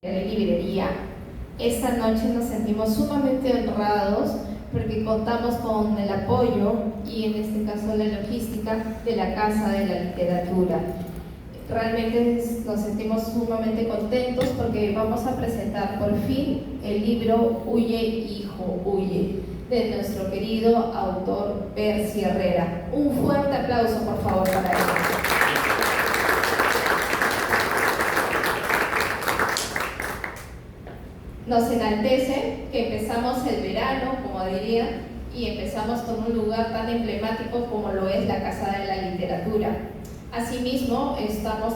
de librería. Esta noche nos sentimos sumamente honrados porque contamos con el apoyo y en este caso la logística de la Casa de la Literatura. Realmente nos sentimos sumamente contentos porque vamos a presentar por fin el libro Huye, hijo, huye, de nuestro querido autor Percy Herrera. Un fuerte aplauso, por favor, para él. Nos enaltece que empezamos el verano, como diría, y empezamos con un lugar tan emblemático como lo es la Casa de la Literatura. Asimismo, estamos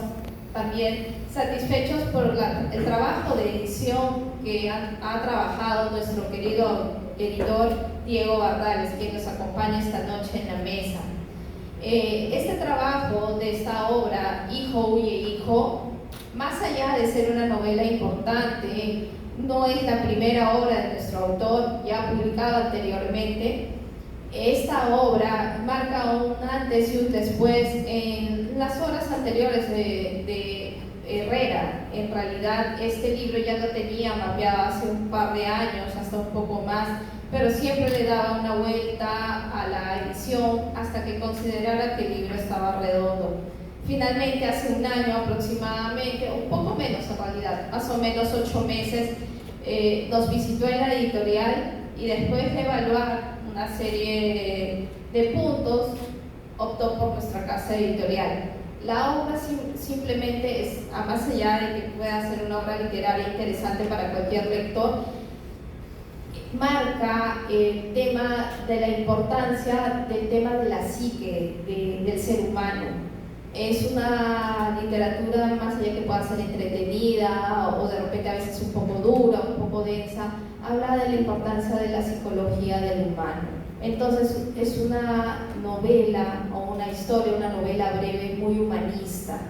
también satisfechos por el trabajo de edición que ha trabajado nuestro querido editor Diego Bardales, quien nos acompaña esta noche en la mesa. Este trabajo de esta obra, Hijo, huye, hijo, más allá de ser una novela importante, no es la primera obra de nuestro autor, ya publicada anteriormente. Esta obra marca un antes y un después en las obras anteriores de Herrera. En realidad, este libro ya lo tenía mapeado hace un par de años, hasta un poco más, pero siempre le daba una vuelta a la edición hasta que considerara que el libro estaba redondo. Finalmente, hace un año aproximadamente, un poco menos en realidad, más o menos 8 meses, nos visitó en la editorial y después de evaluar una serie de puntos, optó por nuestra casa editorial. La obra simplemente es, a más allá de que pueda ser una obra literaria interesante para cualquier lector, marca el tema de la importancia del tema de la psique del ser humano. Es una literatura, más allá que pueda ser entretenida o de repente a veces un poco dura, un poco densa, habla de la importancia de la psicología del humano. Entonces es una novela o una historia, una novela breve muy humanista.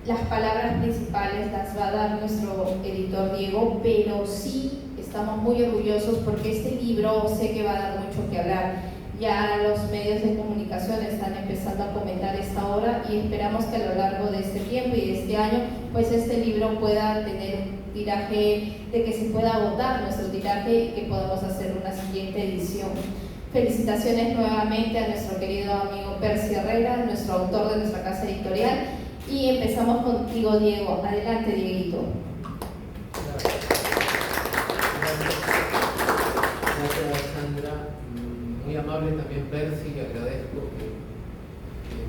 Las palabras principales las va a dar nuestro editor Diego, pero sí estamos muy orgullosos porque este libro sé que va a dar mucho que hablar. Ya los medios de comunicación están empezando a comentar esta obra y esperamos que a lo largo de este tiempo y de este año, pues este libro pueda tener un tiraje, de que se pueda agotar nuestro tiraje y que podamos hacer una siguiente edición. Felicitaciones nuevamente a nuestro querido amigo Percy Herrera, nuestro autor de nuestra casa editorial, y empezamos contigo, Diego. Adelante, Dieguito. Gracias, Sandra. Muy amable también, Percy, agradezco que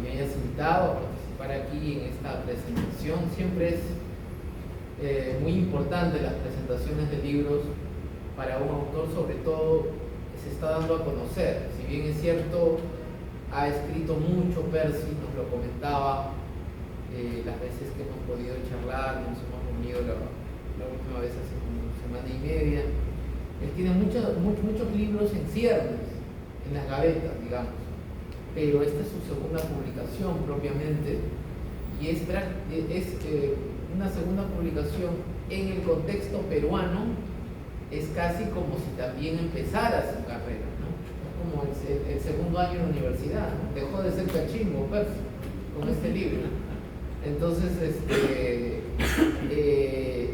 me hayas invitado a participar aquí en esta presentación. Siempre es muy importante las presentaciones de libros para un autor, sobre todo que se está dando a conocer. Si bien es cierto, ha escrito mucho Percy, nos lo comentaba las veces que hemos podido charlar, nos hemos reunido la última vez hace una semana y media. Él tiene muchos libros en ciernes, en las gavetas, digamos, pero esta es su segunda publicación propiamente y es una segunda publicación en el contexto peruano. Es casi como si también empezara su carrera, ¿no? Es como el segundo año en la universidad, ¿no? Dejó de ser cachimbo, Percy, con este libro. Entonces,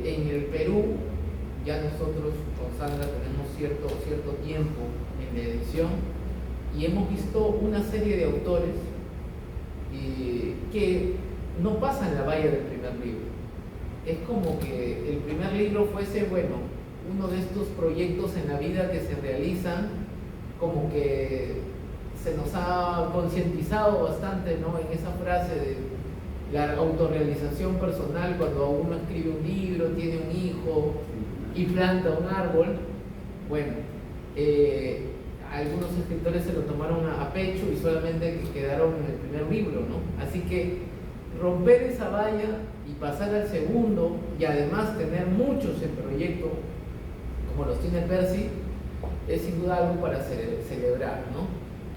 en el Perú ya nosotros con Sandra tenemos cierto tiempo en la edición y hemos visto una serie de autores que no pasan la valla del primer libro. Es como que el primer libro fuese, bueno, uno de estos proyectos en la vida que se realizan, como que se nos ha concientizado bastante, ¿no?, en esa frase de la autorrealización personal, cuando uno escribe un libro, tiene un hijo y planta un árbol. Bueno, algunos escritores se lo tomaron a pecho y solamente quedaron en el primer libro, ¿no? Así que romper esa valla y pasar al segundo y además tener muchos en proyecto, como los tiene Percy, es sin duda algo para celebrar, ¿no?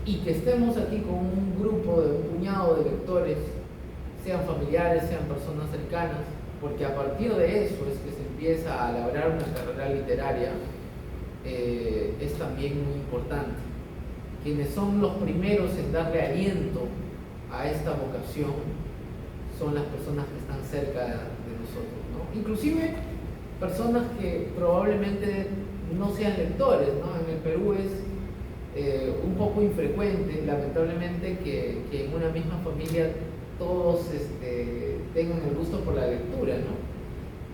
Y que estemos aquí con un grupo de un puñado de lectores, sean familiares, sean personas cercanas, porque a partir de eso es que se empieza a labrar una carrera literaria. Es también muy importante. Quienes son los primeros en darle aliento a esta vocación son las personas que están cerca de nosotros, ¿no? inclusive personas que probablemente no sean lectores, ¿no? En el Perú es un poco infrecuente, lamentablemente, que en una misma familia todos tengan el gusto por la lectura, ¿no?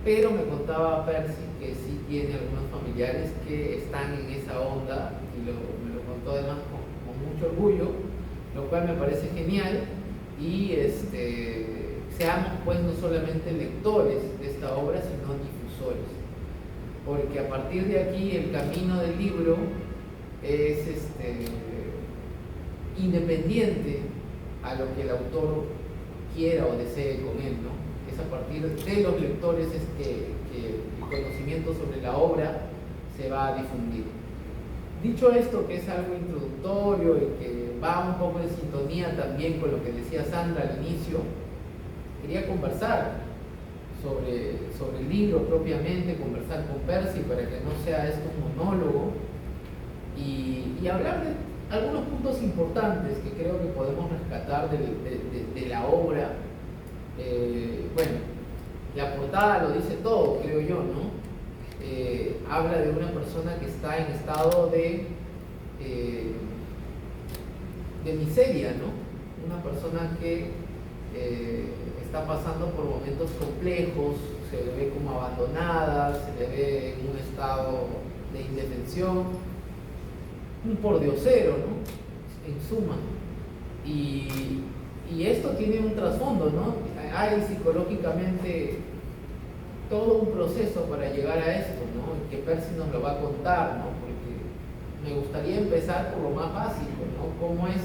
Pero me contaba Percy que sí tiene algunos familiares que están en esa onda y me lo contó además con mucho orgullo, lo cual me parece genial. Y seamos pues no solamente lectores de esta obra, sino difusores, porque a partir de aquí el camino del libro es independiente a lo que el autor quiera o desee con él, ¿no? Es a partir de los lectores que el conocimiento sobre la obra se va a difundir. Dicho esto, que es algo introductorio y que va un poco en sintonía también con lo que decía Sandra al inicio, quería conversar sobre el libro propiamente, conversar con Percy para que no sea esto un monólogo y hablar de algunos puntos importantes que creo que podemos rescatar de la obra. Bueno, la portada lo dice todo, creo yo, ¿no? Habla de una persona que está en estado de miseria, ¿no? Una persona que está pasando por momentos complejos, se le ve como abandonada, se le ve en un estado de indefensión, un pordiosero, ¿no? En suma. Y esto tiene un trasfondo, ¿no? Hay psicológicamente todo un proceso para llegar a esto, ¿no? Y que Percy nos lo va a contar, ¿no? Porque me gustaría empezar por lo más básico, ¿no? Cómo es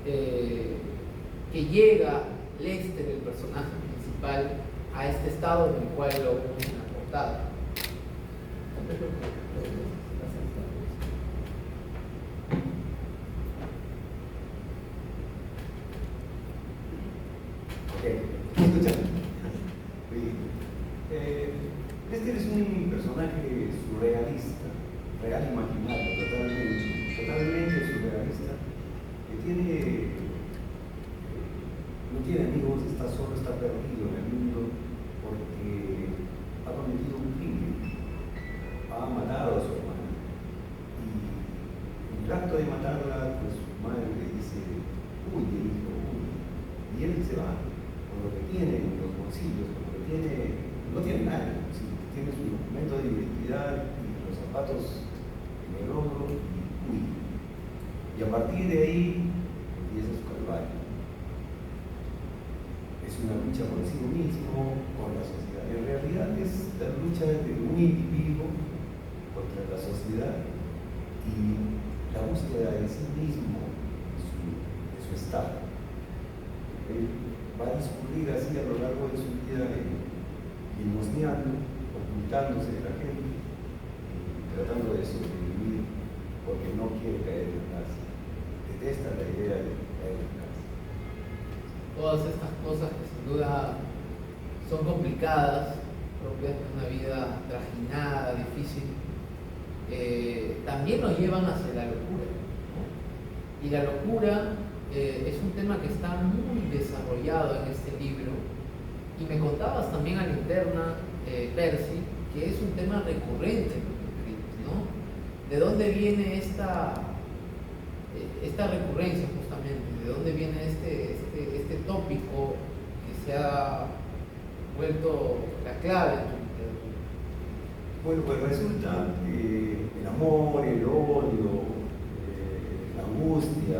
que llega Lester, el personaje principal, a este estado en el cual lo vemos en la portada. Lester es un personaje surrealista, real imaginario, totalmente surrealista, que no tiene amigos, está solo, está perdido en el mundo porque ha cometido un crimen, ha matado a su hermana y en el acto de matarla, pues su madre le dice, huye hijo, huye, y él se va con lo que tiene en los bolsillos, con lo que tiene, no tiene nada, tiene su documento de identidad y los zapatos en el hombro y huye. Y a partir de ahí empieza su calvario. Es una lucha consigo mismo, con la sociedad. En realidad es la lucha de un individuo contra la sociedad y la búsqueda de sí mismo, de su estado. Él va a discurrir así a lo largo de su vida limosneando, ocultándose de la gente, tratando de sobrevivir porque no quiere caer en la cárcel. Detesta la idea de caer en la cárcel. Todas estas cosas que sin duda son complicadas, propias de una vida trajinada, difícil, también nos llevan hacia la locura, ¿no? Y la locura es un tema que está muy desarrollado en este libro. Y me contabas también a la interna, Percy, que es un tema recurrente, ¿no? ¿De dónde viene esta recurrencia justamente? ¿De dónde viene este tópico que se ha vuelto la clave en tu literatura? Bueno, pues resulta que el amor, el odio, la angustia,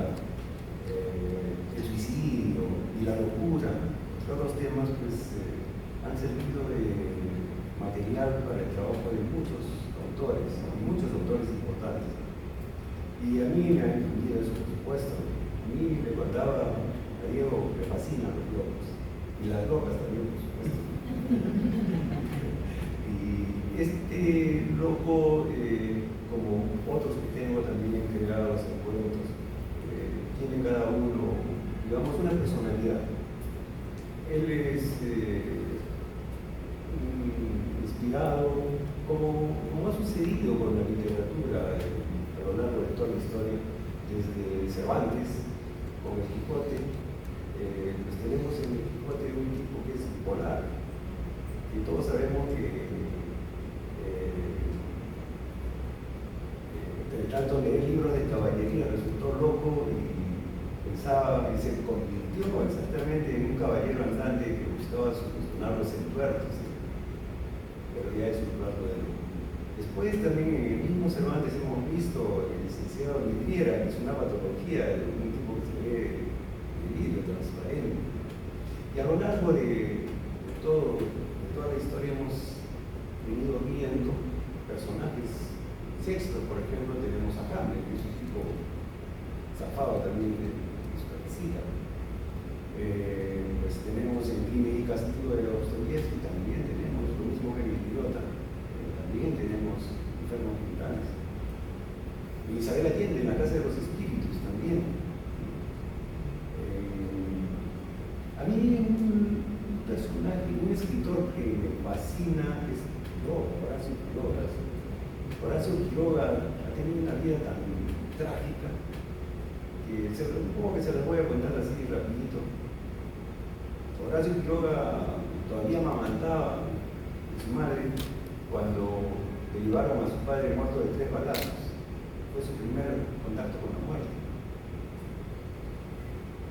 el suicidio y la locura, todos los temas pues han servido de material para el trabajo de muchos autores importantes. Y a mí me ha influido eso, por supuesto. A mí me contaba, a Diego me fascinan los locos, y las locas también, por supuesto. Y este loco, como otros que tengo también creados en cuentos, tiene cada uno, digamos, una personalidad. Él es inspirado, como ha sucedido con la literatura a lo largo de toda la historia, desde Cervantes, con el Quijote, pues tenemos en el Quijote un tipo que es bipolar, que todos sabemos que tanto leer libros de caballería resultó loco y pensaba y se convirtió exactamente en un caballero andante que buscaba solucionar los entuertos, pero ya es un plato de loco. Después también en el mismo Cervantes hemos visto el licenciado Vidriera, que es una patología de un tipo que se ve de vidrio transparente. Y a lo largo de toda la historia hemos venido viendo personajes. Sexto, por ejemplo, tenemos a Hamlet, que es un tipo zafado también de su cabecita. Pues tenemos en Crimen y Castigo de Dostoyevsky, también tenemos lo mismo que en El Idiota, también tenemos enfermos mentales. En Isabel Allende, en La Casa de los Espíritus, también. A mí un personaje, un escritor que me fascina es Horacio Quiroga. Horacio Quiroga ha tenido una vida tan trágica que supongo que se las voy a contar así rapidito. Horacio Quiroga todavía amamantaba a su madre cuando le llevaron a su padre muerto de 3 balazos. Fue su primer contacto con la muerte.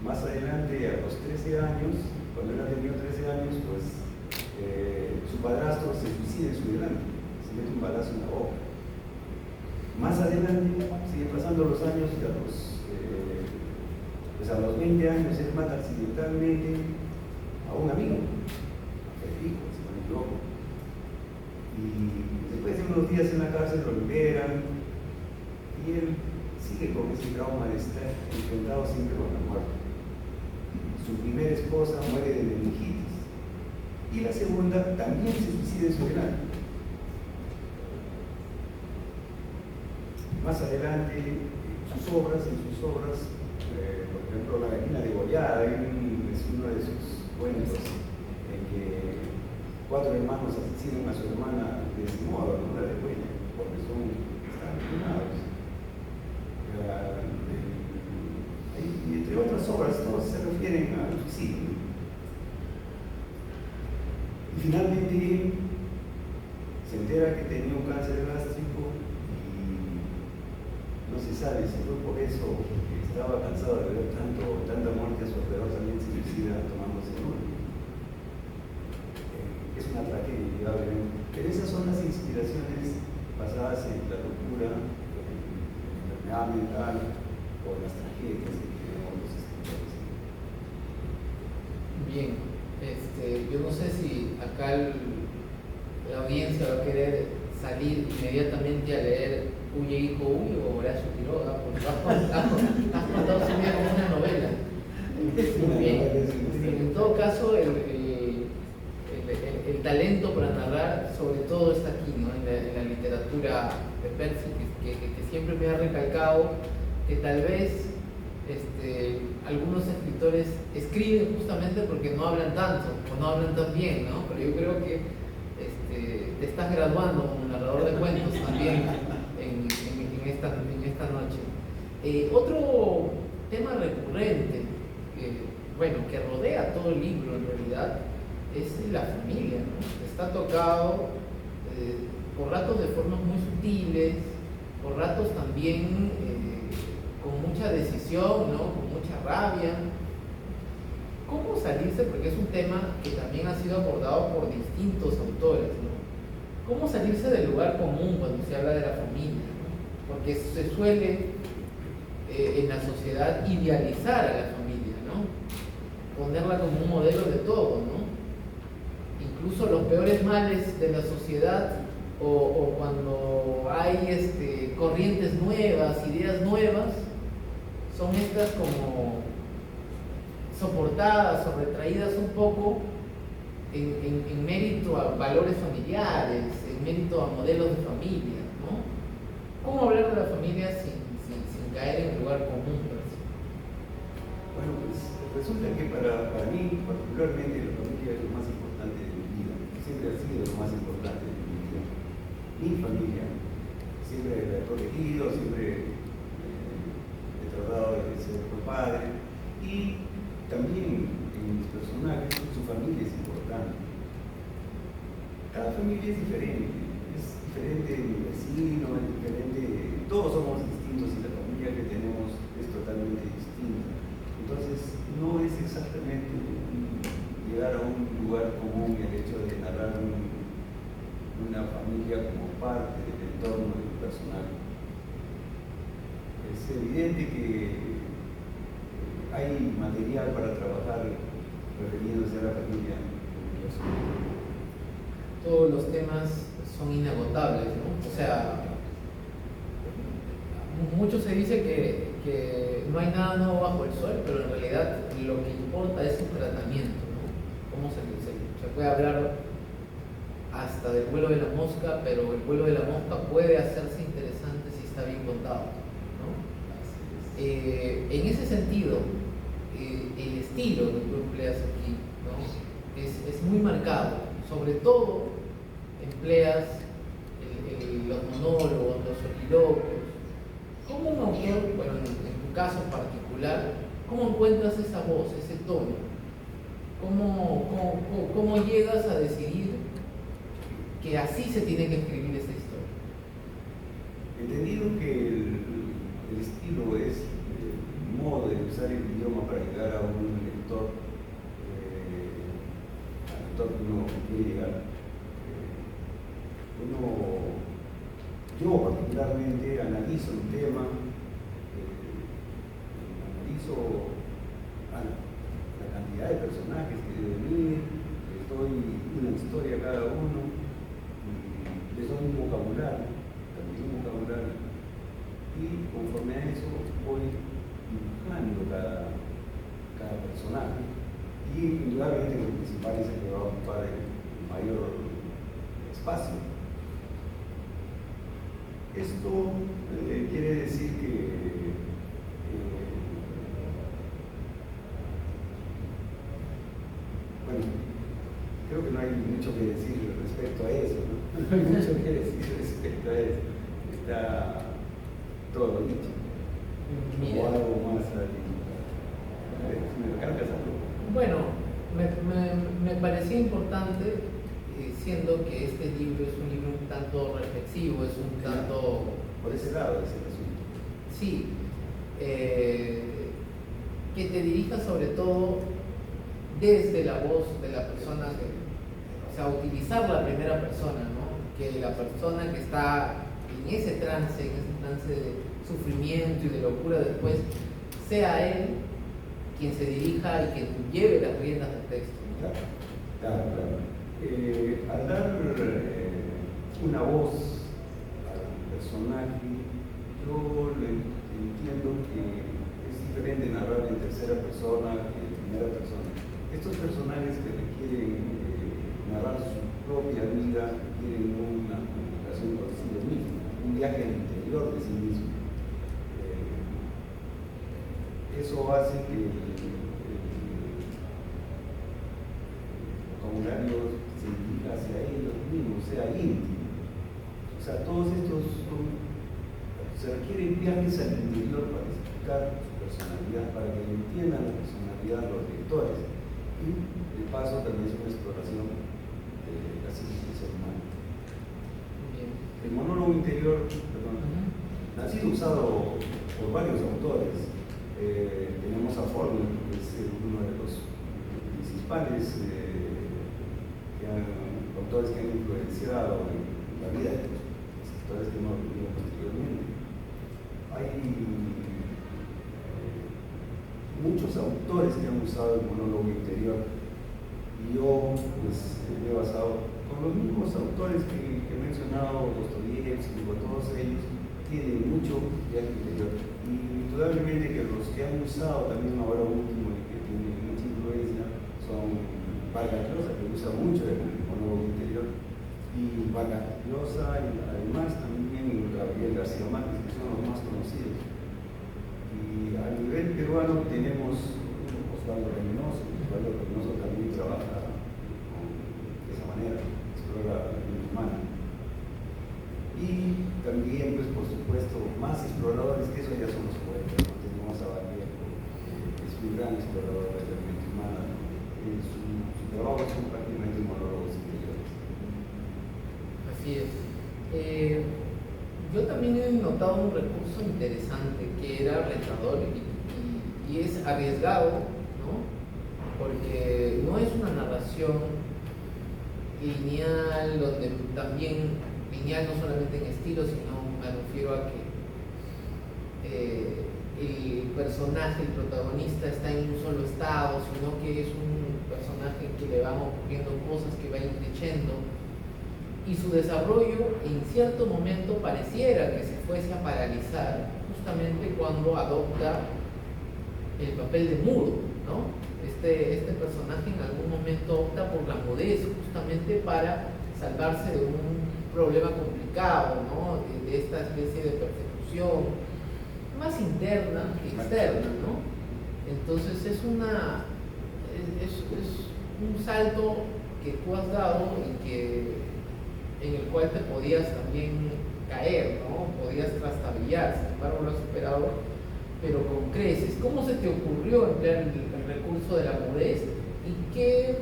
Más adelante, a los 13 años, cuando él tenía 13 años, pues su padrastro se suicida en su delante, se mete un balazo en la boca. Más adelante, siguen pasando los años y a los 20 años él mata accidentalmente a un amigo, a Federico, si no me equivoco. Y después de unos días en la cárcel lo liberan y él sigue con ese trauma de estar enfrentado siempre con la muerte. Su primera esposa muere de meningitis y la segunda también se suicida en su delante. Más adelante, en sus obras, por ejemplo, La gallina degollada, es uno de sus cuentos en que 4 hermanos asesinan a su hermana de ese modo, no la degüellan, porque están quemados. Y entre otras obras, todas se refieren al suicidio. Y finalmente se entera que tenía un cáncer gástrico. No se sabe si fue por eso que estaba cansado de ver tanta muerte a su alrededor, también se suicida tomándose uno. Es una tragedia, indudablemente. Pero esas son las inspiraciones basadas en la locura, en la enfermedad mental o en las tragedias que tenemos los escritores. Bien, yo no sé si acá la audiencia va a querer salir inmediatamente a leer Huye hijo huye o Horacio Quiroga, porque has contado su vida como una novela. Muy bien. En todo caso, el talento para narrar, sobre todo está aquí, ¿no? en la literatura de Percy, que siempre me ha recalcado que tal vez algunos escritores escriben justamente porque no hablan tanto o no hablan tan bien, ¿no? Pero yo creo que te estás graduando como narrador de cuentos también en esta noche. Otro tema recurrente que rodea todo el libro en realidad es la familia, ¿no? Está tocado por ratos de formas muy sutiles, por ratos también con mucha decisión, ¿no? Con mucha rabia. ¿Cómo salirse? Porque es un tema que también ha sido abordado por distintos autores, ¿no? ¿Cómo salirse del lugar común cuando se habla de la familia, ¿no? Porque se suele en la sociedad idealizar a la familia, ¿no? Ponerla como un modelo de todo, ¿no? Incluso los peores males de la sociedad o cuando hay corrientes nuevas, ideas nuevas, son estas como soportadas o retraídas un poco en mérito a valores familiares, en mérito a modelos de familia, ¿no? ¿Cómo hablar de la familia sin caer en el lugar común? Bueno, pues resulta que para mí particularmente la familia es lo más importante de mi vida, siempre ha sido lo más importante de mi vida. Mi familia, siempre la he protegido, siempre he tratado de ser buen padre y también en mis personajes su familia es importante. cada familia es diferente mi vecino, es diferente, todos somos distintos y la familia que tenemos es totalmente distinta. Entonces, no es exactamente llegar a un lugar común el hecho de narrar una familia como parte del entorno del personaje. Es evidente que hay material para trabajar refiriéndose a la familia. Todos los temas son inagotables, ¿no? O sea, mucho se dice que no hay nada nuevo bajo el sol, pero en realidad lo que importa es su tratamiento, ¿no? Cómo se puede hablar hasta del vuelo de la mosca, pero el vuelo de la mosca puede hacerse interesante si está bien contado, ¿no? En ese sentido, el estilo que tú empleas aquí, ¿no? es muy marcado. Sobre todo empleas los monólogos, los soliloquios. ¿Cómo un autor, bueno, en tu caso particular, cómo encuentras esa voz, ese tono? ¿Cómo llegas a decidir que así se tiene que escribir esa historia? Entendido que el estilo es el modo de usar el idioma para llegar a un lector, al lector que uno quiere llegar. Yo particularmente analizo el tema, analizo la cantidad de personajes que deben ir, les doy una historia a cada uno, y les doy un vocabulario, también un vocabulario, y conforme a eso voy dibujando cada personaje, y indudablemente lo principal es el que va a ocupar el mayor espacio. Esto quiere decir que bueno, creo que no hay mucho que decir respecto a eso, ¿no? No hay mucho que decir respecto a eso. Está todo dicho. O algo más ahí. ¿Me cargas algo? Bueno, me parecía importante, siendo que este libro es un libro un tanto reflexivo, es un tanto... Por ese lado es el asunto. Sí, que te dirijas sobre todo desde la voz de la persona, o sea, utilizar la primera persona, ¿no? Que la persona que está en ese trance de sufrimiento y de locura después, sea él quien se dirija y quien lleve las riendas del texto, ¿no? Claro. Al dar una voz al personaje, yo entiendo que es diferente narrar en tercera persona que en primera persona. Estos personajes que requieren narrar su propia vida requieren una comunicación consigo mismo, un viaje al interior de sí mismo. Eso hace que el vocabulario se dirija hacia ellos mismos, sea íntimo. O sea, todos estos se requieren viajes al interior para explicar su personalidad, para que entiendan la personalidad de los lectores. Y de paso también es una exploración de la psique del ser humano. El monólogo interior, ha sido usado por varios autores. Tenemos a Faulkner, que es uno de los principales autores que han influenciado en la vida de los escritores que hemos vivido posteriormente. Hay muchos autores que han usado el monólogo interior y yo pues me he basado con los mismos autores que he mencionado, Dostoyevsky, todos ellos tienen mucho viaje interior, y indudablemente que los que han usado también ahora último y que tienen mucha influencia son Vargas Llosa, que usa mucho el monólogo interior, y Vargas Llosa, y además también Gabriel García Márquez, que son los más conocidos. Y a nivel peruano tenemos Osvaldo Reynoso. Osvaldo Reynoso también trabaja de esa manera, explora la vida humana. Y también, pues por supuesto, más exploradores, que eso ya son los poetas, ¿no? Tenemos a Vallejo, que es un gran explorador de la mente humana. Su trabajo son prácticamente monólogos interiores. Yo también he notado un recurso interesante que era retador y es arriesgado, ¿no? Porque no es una narración lineal, donde también, lineal no solamente en estilo, sino me refiero a que el personaje, el protagonista está en un solo estado, sino que es un personaje que le van ocurriendo cosas, que va creciendo, y su desarrollo en cierto momento pareciera que se fuese a paralizar justamente cuando adopta el papel de mudo, ¿no? Este personaje en algún momento opta por la mudez justamente para salvarse de un problema complicado, ¿no? De esta especie de persecución más interna que externa, ¿no? Entonces es un salto que tú has dado en el cual te podías también caer, ¿no? Podías trastabillar, sin embargo lo has superado, pero con creces. ¿Cómo se te ocurrió emplear el recurso de la mudez? ¿Y qué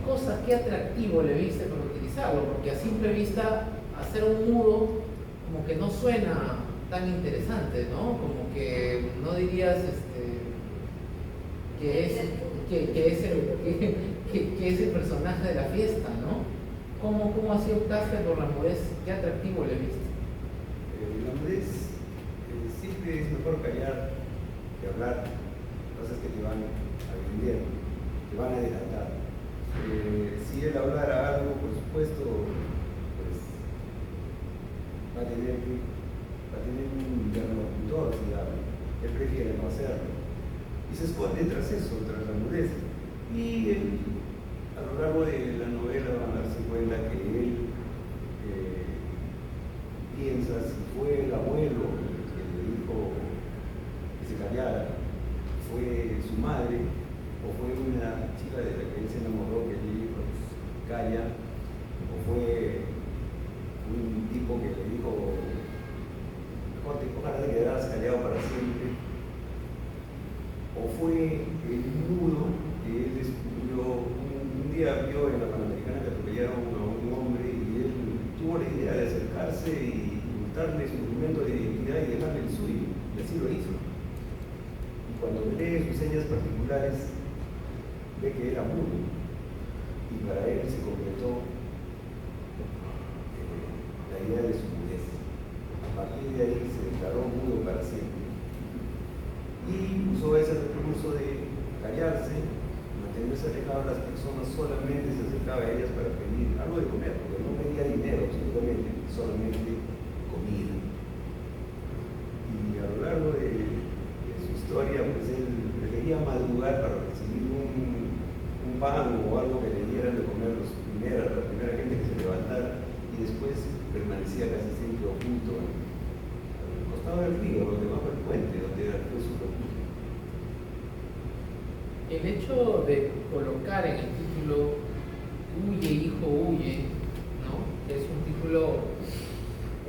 cosa, qué atractivo le viste para utilizarlo? Porque a simple vista hacer un mudo como que no suena tan interesante, ¿no? Como que no dirías que es el personaje de la fiesta, ¿no? ¿Cómo así optaste por la mudez? ¿Qué atractivo le viste? La mudez siempre es mejor callar que hablar cosas que te van a vender, te van a delatar. Si él hablara algo, por supuesto, pues va a tener un interlocutor, si habla. Él prefiere no hacerlo. Y se esconde tras eso, tras la mudez. Y a lo largo de la novela van a darse cuenta que él piensa si fue el abuelo que le dijo que se callara, fue su madre o fue una chica de la que él se enamoró que le dijo calla, o fue un tipo que le dijo mejor ojalá te quedarás callado para siempre, o fue el mudo que él descubrió un día vio en la Panamericana que atropellaron a un hombre y él tuvo la idea de acercarse y mostrarle su documento de identidad y dejarle el suyo, y así lo hizo. Y cuando lee sus señas particulares ve que era mudo y para él se completó la idea de su mudez. A partir de ahí se declaró mudo para siempre y usó ese recurso de callarse, mantenerse alejado de las personas, solamente se acercaba a ellas para pedir algo de comer, porque no pedía dinero absolutamente, solamente comida. Y a lo largo de su historia, pues él prefería madrugar para recibir un pan o algo que le dieran de comer la primera gente que se levantara, y después permanecía casi siempre oculto al costado del río, debajo del puente, donde fue su refugio. El hecho de colocar en el título Huye, hijo, huye, ¿no? Es un título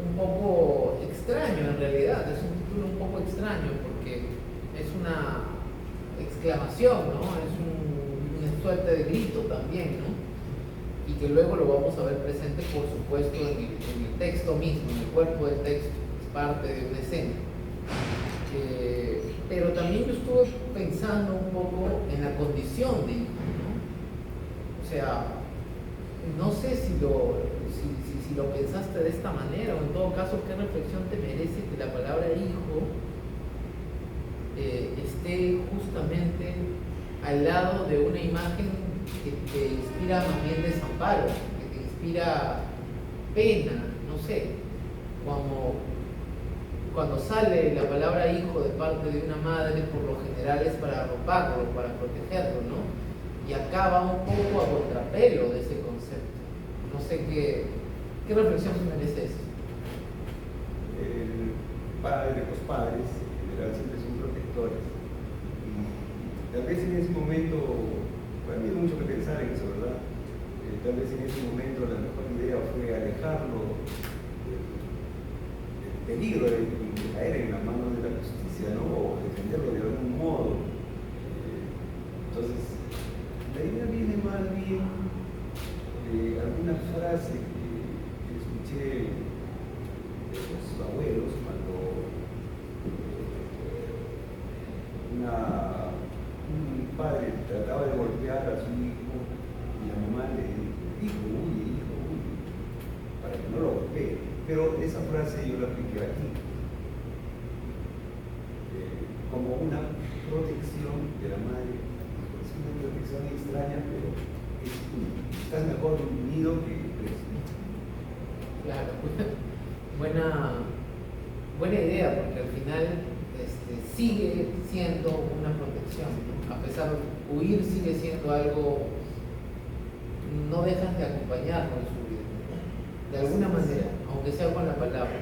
un poco extraño en realidad, es un título un poco extraño porque es una exclamación, ¿no? Es una suerte de grito también, ¿no? Y que luego lo vamos a ver presente, por supuesto, en el texto mismo, en el cuerpo del texto, es parte de una escena. Pero también yo estuve pensando un poco en la condición de hijo, ¿no? O sea, no sé si lo pensaste de esta manera, o en todo caso, ¿qué reflexión te merece que la palabra hijo esté justamente al lado de una imagen que te inspira más bien desamparo, que te inspira pena, no sé, cuando sale la palabra hijo de parte de una madre, por lo general es para arroparlo, para protegerlo, ¿no? Y acaba un poco a contrapelo de ese concepto. No sé qué reflexión merece eso. Los padres, en general, siempre son protectores. Y tal vez en ese momento, para mí hay mucho que pensar en eso, ¿verdad? Tal vez en ese momento la mejor idea fue alejarlo del peligro de caer en las manos de la justicia, ¿no? O defenderlo de algún modo. Entonces, la idea viene más bien de alguna frase que especie de los abuelos cuando un padre trataba de golpear a su hijo y la mamá le dijo, huye, hijo, huye, para que no lo golpee. Pero esa frase yo la apliqué aquí, como una protección de la madre. Es una protección extraña, pero estás mejor unido que preso. Claro, buena idea, porque al final sigue siendo una protección, ¿no? A pesar de huir, sigue siendo algo, no dejas de acompañarlo en su vida, ¿no? De alguna manera, aunque sea con la palabra.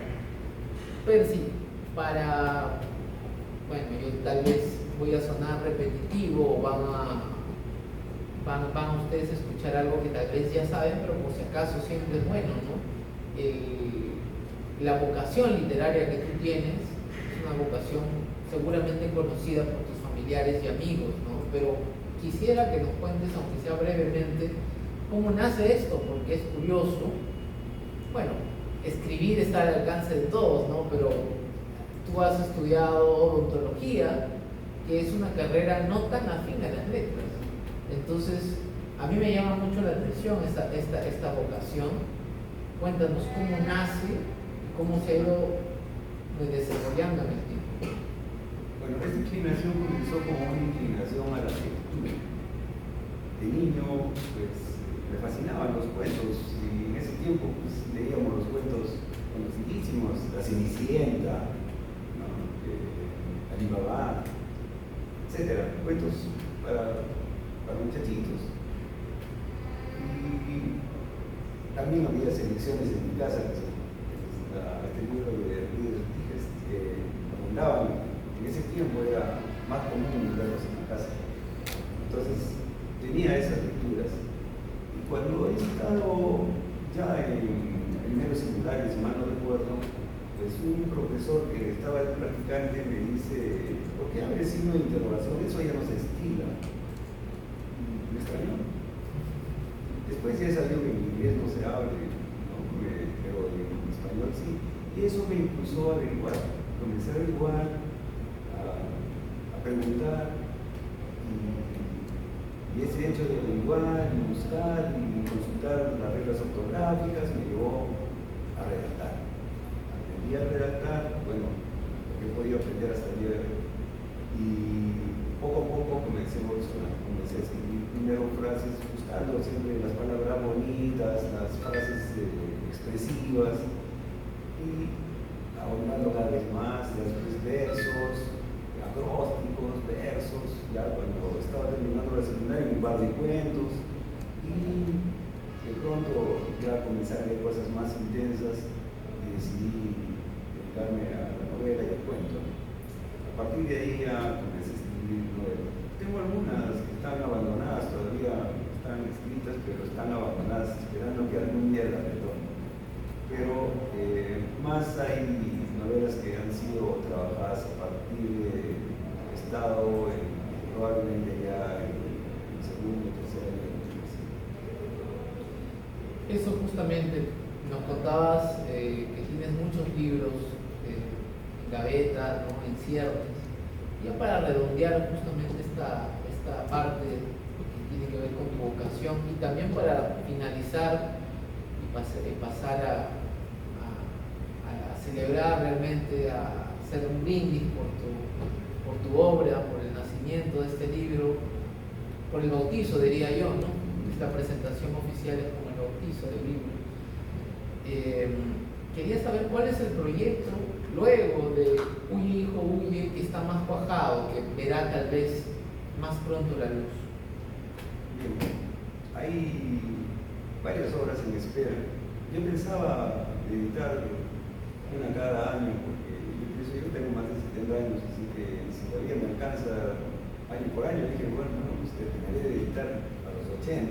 Pero sí, bueno, yo tal vez voy a sonar repetitivo, o van ustedes a escuchar algo que tal vez ya saben, pero por si acaso siempre es bueno, ¿no? La vocación literaria que tú tienes es una vocación seguramente conocida por tus familiares y amigos, ¿no? Pero quisiera que nos cuentes, aunque sea brevemente, cómo nace esto, porque es curioso. Bueno, escribir está al alcance de todos, ¿no? Pero tú has estudiado odontología, que es una carrera no tan afín a las letras. Entonces, a mí me llama mucho la atención esta vocación. Cuéntanos cómo nace, cómo se ha ido desarrollando en el tiempo. Bueno, esta inclinación comenzó como una inclinación a la lectura. De niño, pues, me fascinaban los cuentos y en ese tiempo, pues, leíamos los cuentos conocidísimos, La Cenicienta, ¿no? Alibaba, etcétera, cuentos para muchachitos. Y también había selecciones en mi casa, este libro de Ríos Tijes que abundaban. En ese tiempo era más común verlos en la casa. Entonces tenía esas lecturas. Y cuando he estado ya en primeros secundarios, si mal no recuerdo, pues un profesor que estaba de practicante me dice, ¿por qué abre signo de interrogación? Eso ya no se estila. Y me extrañó. Después ya salió que en inglés no se hable, ¿no? Pero en español sí. Y eso me impulsó a averiguar. Comencé a averiguar, a preguntar. Y ese hecho de averiguar, y buscar, y consultar las reglas ortográficas me llevó a redactar. Aprendí a redactar, bueno, lo que he podido aprender hasta el día de hoy. Y poco a poco comencé a evolucionar. Comencé a escribir primero frases, buscando siempre las palabras bonitas, las frases expresivas, y ahondando cada vez más, después versos, acrósticos, versos, ya cuando estaba terminando la secundaria, un par de cuentos, y de pronto ya comencé a leer cosas más intensas y decidí dedicarme a la novela y al cuento. A partir de ahí ya comencé a escribir novelas. Tengo algunas que están abandonadas, todavía están escritas, pero están abandonadas, esperando que algún día las retome. Pero más hay novelas que han sido trabajadas a partir de estado, probablemente ya en el segundo o tercer año de la universidad. Eso justamente, nos contabas que tienes muchos libros en gaveta, ¿no? En cierres. Ya para redondear justamente esta parte que tiene que ver con tu vocación, y también para finalizar y pasar a celebrar realmente, a hacer un brindis por tu obra, por el nacimiento de este libro, por el bautizo, diría yo, ¿no? Esta presentación oficial es como el bautizo del libro. Quería saber cuál es el proyecto luego de Huye, hijo, huye, que está más cuajado, que verá tal vez más pronto la luz. Bien, hay varias obras en espera. Yo pensaba editar una cada año, porque yo tengo más de 70 años, así que si todavía me alcanza año por año, dije, bueno, terminaré de editar a los 80.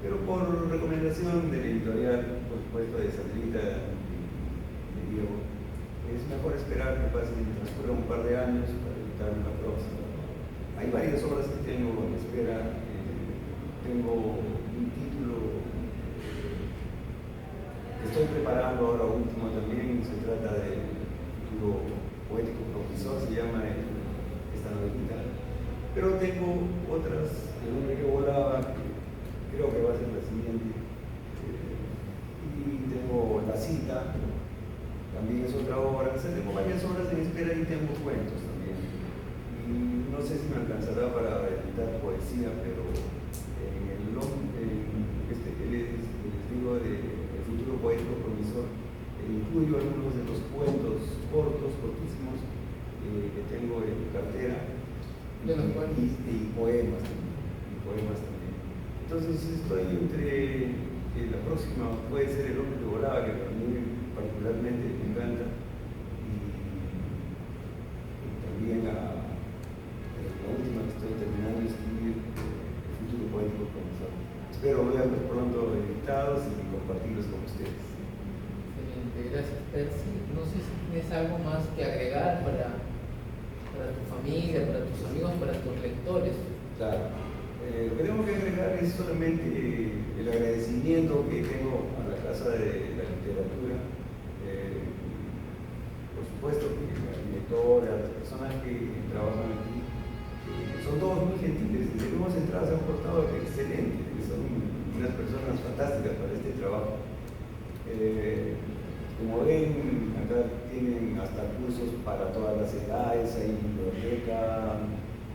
Pero por recomendación del editorial, por supuesto, de Sandrita y de Diego, es mejor esperar que transcurra un par de años para editar una próxima. Hay varias obras que tengo en espera. Tengo un título que estoy estoy preparando ahora último también, se trata de futuro poético profesor, se llama esta novelita. Pero tengo otras, El hombre que volaba, que creo que va a ser la siguiente. Y tengo La cita, también es otra obra. O sea, tengo varias obras en espera y tengo cuentos también. Y no sé si me alcanzará para editar poesía, pero les digo El futuro poético profesor, incluyo algunos de los cuentos cortos, cortísimos, que tengo en cartera. De los cuentos. Y poemas también. Entonces estoy entre la próxima puede ser El hombre que volaba, que para mí particularmente me encanta, y también la última que estoy terminando de escribir, El futuro poético profesor. Espero verlos pronto editados y compartirlos con ustedes. Excelente, gracias Percy. No sé si tienes algo más que agregar para tu familia, para tus amigos, para tus lectores. Claro. Lo que tengo que agregar es solamente el agradecimiento que tengo a la Casa de la Literatura, por supuesto que la directora, las personas que trabajan aquí, son todos muy gentiles, desde que hemos entrado se han portado excelente, son unas personas fantásticas para este trabajo. Como ven, acá tienen hasta cursos para todas las edades, hay biblioteca,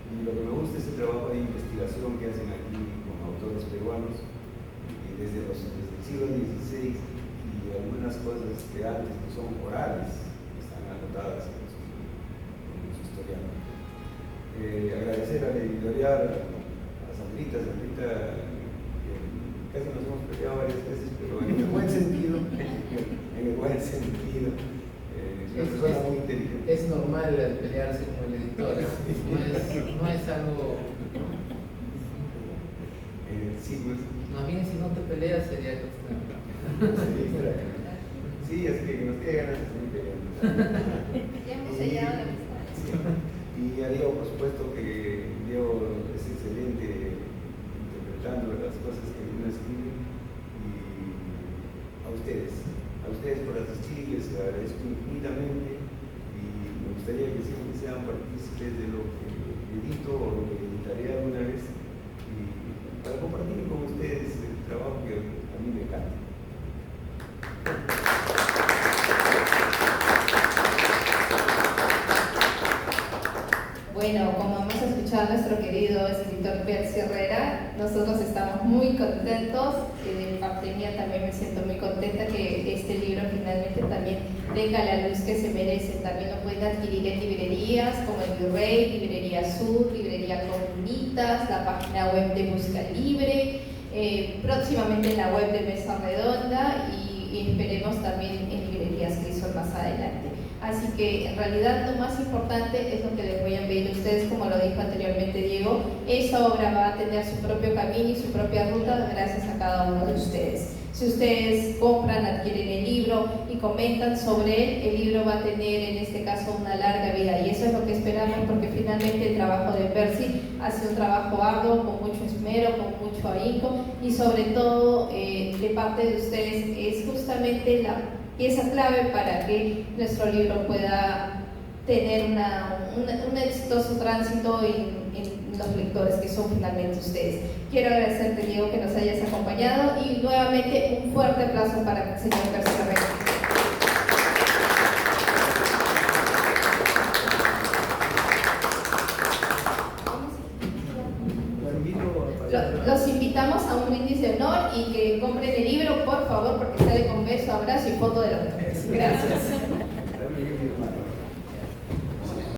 y lo que me gusta es el trabajo de investigación que hacen aquí con autores peruanos, y desde el siglo XVI, y algunas cosas que antes que son orales, están anotadas en su historial. Agradecer a la editorial, a Sandrita, casi nos hemos peleado varias veces, pero en el buen sentido, es una persona muy inteligente. Es normal pelearse con el editor, no es algo. Sí, pues. Más bien, si no te peleas sería Sí, es que nos queda ganas de seguir peleando. Ya hemos sellado la amistad. Sí. Y a Diego, por supuesto, que Diego es excelente interpretando las cosas que uno escribe. Y a ustedes por asistir, les agradezco infinitamente y me gustaría que siempre sean partícipes de lo que edito o lo que editaré alguna vez, y para compartir con ustedes el trabajo que a mí me encanta. Bueno, como hemos escuchado a nuestro querido escritor Percy Herrera, nosotros estamos muy contentos, de parte mía también me siento muy contenta que este libro finalmente también tenga la luz que se merece. También lo pueden adquirir en librerías como el Virrey, Librería Sur, Librería Comunitas, la página web de Busca Libre, próximamente en la web de Mesa Redonda y esperemos también en librerías Crisol más adelante. Así que en realidad lo más importante es lo que les voy a pedir a ustedes, como lo dijo anteriormente Diego, esta obra va a tener su propio camino y su propia ruta gracias a cada uno de ustedes. Si ustedes compran, adquieren el libro y comentan sobre él, el libro va a tener en este caso una larga vida, y eso es lo que esperamos, porque finalmente el trabajo de Percy ha sido un trabajo arduo, con mucho esmero, con mucho ahínco, y sobre todo de parte de ustedes es justamente la pieza clave para que nuestro libro pueda tener un exitoso tránsito en los lectores que son finalmente ustedes. Quiero agradecerte, Diego, que nos hayas acompañado, y nuevamente un fuerte aplauso para el señor Percy Herrera. Los invitamos a un brindis de honor y que compren el libro, por favor, porque sale con beso, abrazo y foto de los tres. Gracias.